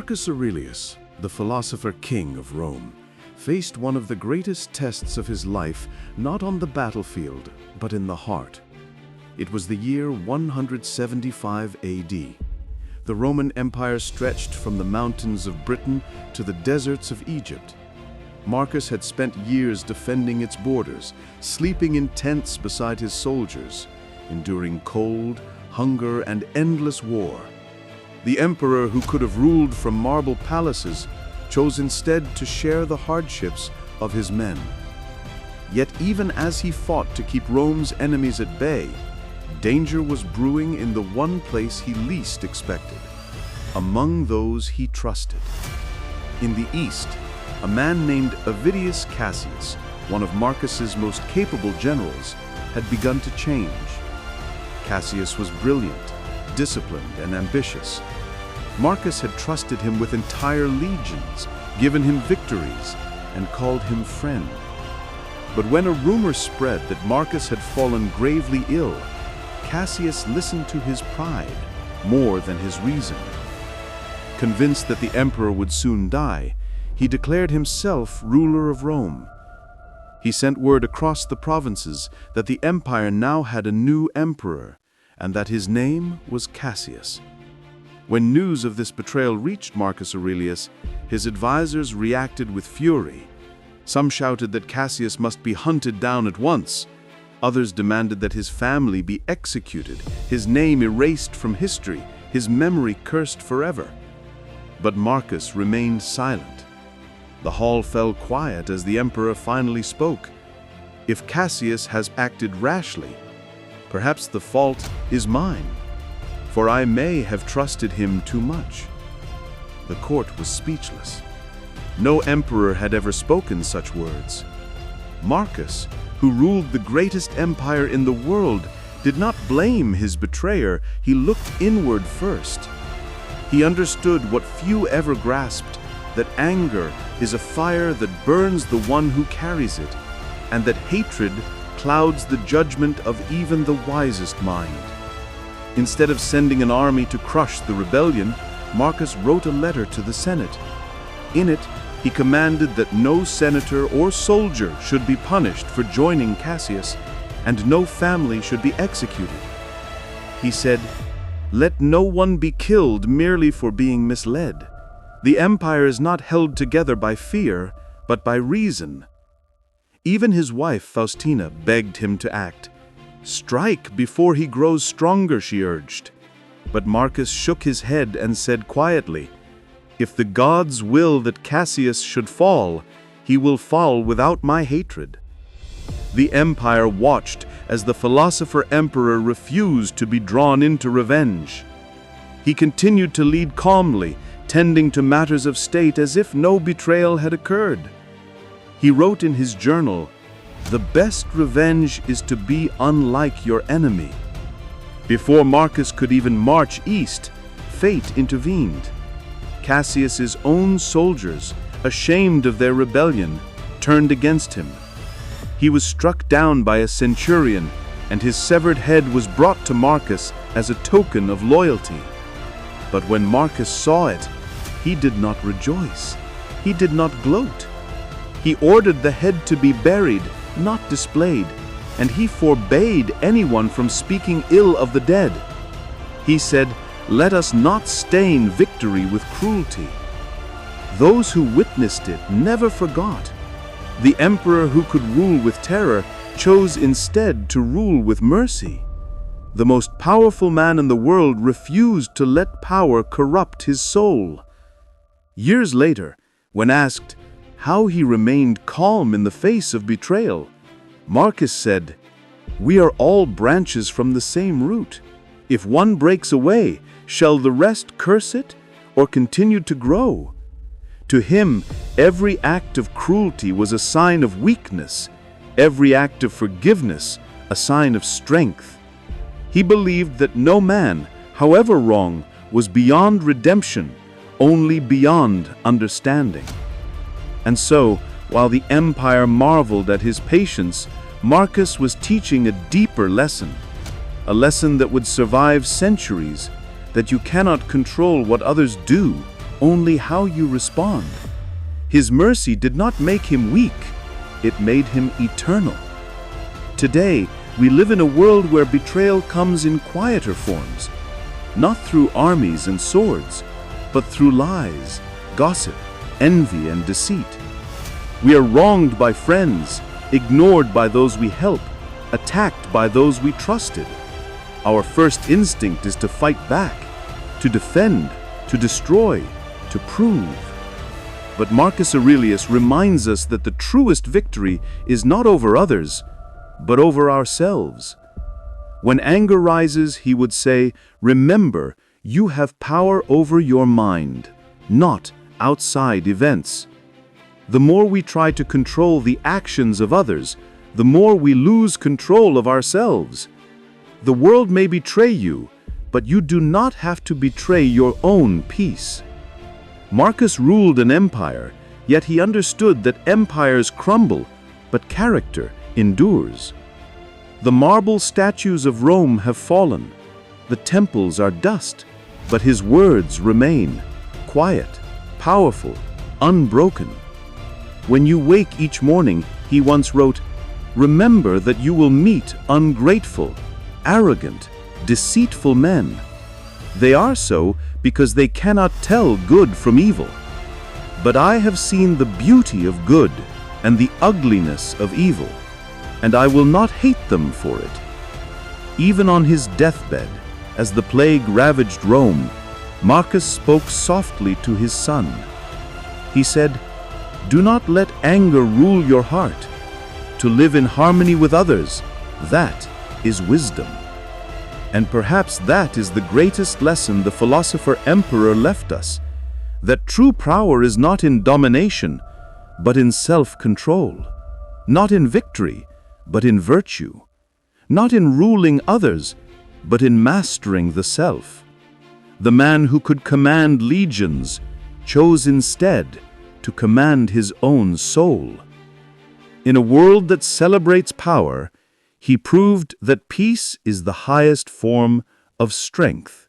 Marcus Aurelius, the philosopher king of Rome, faced one of the greatest tests of his life not on the battlefield, but in the heart. It was the year 175 AD. The Roman Empire stretched from the mountains of Britain to the deserts of Egypt. Marcus had spent years defending its borders, sleeping in tents beside his soldiers, enduring cold, hunger, and endless war. The emperor who could have ruled from marble palaces chose instead to share the hardships of his men. Yet even as he fought to keep Rome's enemies at bay, danger was brewing in the one place he least expected, among those he trusted. In the east, a man named Avidius Cassius, one of Marcus's most capable generals, had begun to change. Cassius was brilliant, disciplined, and ambitious. Marcus had trusted him with entire legions, given him victories, and called him friend. But when a rumor spread that Marcus had fallen gravely ill, Cassius listened to his pride more than his reason. Convinced that the emperor would soon die, he declared himself ruler of Rome. He sent word across the provinces that the empire now had a new emperor, and that his name was Cassius. When news of this betrayal reached Marcus Aurelius, his advisors reacted with fury. Some shouted that Cassius must be hunted down at once. Others demanded that his family be executed, his name erased from history, his memory cursed forever. But Marcus remained silent. The hall fell quiet as the emperor finally spoke. "If Cassius has acted rashly, perhaps the fault is mine, for I may have trusted him too much." The court was speechless. No emperor had ever spoken such words. Marcus, who ruled the greatest empire in the world, did not blame his betrayer. He looked inward first. He understood what few ever grasped, that anger is a fire that burns the one who carries it, and that hatred clouds the judgment of even the wisest mind. Instead of sending an army to crush the rebellion, Marcus wrote a letter to the Senate. In it, he commanded that no senator or soldier should be punished for joining Cassius, and no family should be executed. He said, "Let no one be killed merely for being misled. The empire is not held together by fear, but by reason." Even his wife, Faustina, begged him to act. "Strike before he grows stronger," she urged. But Marcus shook his head and said quietly, "If the gods will that Cassius should fall, he will fall without my hatred." The empire watched as the philosopher emperor refused to be drawn into revenge. He continued to lead calmly, tending to matters of state as if no betrayal had occurred. He wrote in his journal, "The best revenge is to be unlike your enemy." Before Marcus could even march east, fate intervened. Cassius's own soldiers, ashamed of their rebellion, turned against him. He was struck down by a centurion, and his severed head was brought to Marcus as a token of loyalty. But when Marcus saw it, he did not rejoice. He did not gloat. He ordered the head to be buried, not displayed, and he forbade anyone from speaking ill of the dead. He said, "Let us not stain victory with cruelty." Those who witnessed it never forgot. The emperor who could rule with terror chose instead to rule with mercy. The most powerful man in the world refused to let power corrupt his soul. Years later, when asked how he remained calm in the face of betrayal, Marcus said, "We are all branches from the same root. If one breaks away, shall the rest curse it or continue to grow?" To him, every act of cruelty was a sign of weakness, every act of forgiveness a sign of strength. He believed that no man, however wrong, was beyond redemption, only beyond understanding. And so, while the empire marveled at his patience, Marcus was teaching a deeper lesson, a lesson that would survive centuries, that you cannot control what others do, only how you respond. His mercy did not make him weak, it made him eternal. Today, we live in a world where betrayal comes in quieter forms, not through armies and swords, but through lies, gossip, envy, and deceit. We are wronged by friends, ignored by those we help, attacked by those we trusted. Our first instinct is to fight back, to defend, to destroy, to prove. But Marcus Aurelius reminds us that the truest victory is not over others, but over ourselves. When anger rises, he would say, "Remember, you have power over your mind, not outside events." The more we try to control the actions of others, the more we lose control of ourselves. The world may betray you, but you do not have to betray your own peace. Marcus ruled an empire, yet he understood that empires crumble, but character endures. The marble statues of Rome have fallen. The temples are dust, but his words remain, quiet, powerful, unbroken. When you wake each morning, he once wrote, "Remember that you will meet ungrateful, arrogant, deceitful men. They are so because they cannot tell good from evil. But I have seen the beauty of good and the ugliness of evil, and I will not hate them for it." Even on his deathbed, as the plague ravaged Rome, Marcus spoke softly to his son. He said, "Do not let anger rule your heart. To live in harmony with others, that is wisdom." And perhaps that is the greatest lesson the philosopher emperor left us, that true power is not in domination, but in self-control, not in victory, but in virtue, not in ruling others, but in mastering the self. The man who could command legions chose instead to command his own soul. In a world that celebrates power, he proved that peace is the highest form of strength.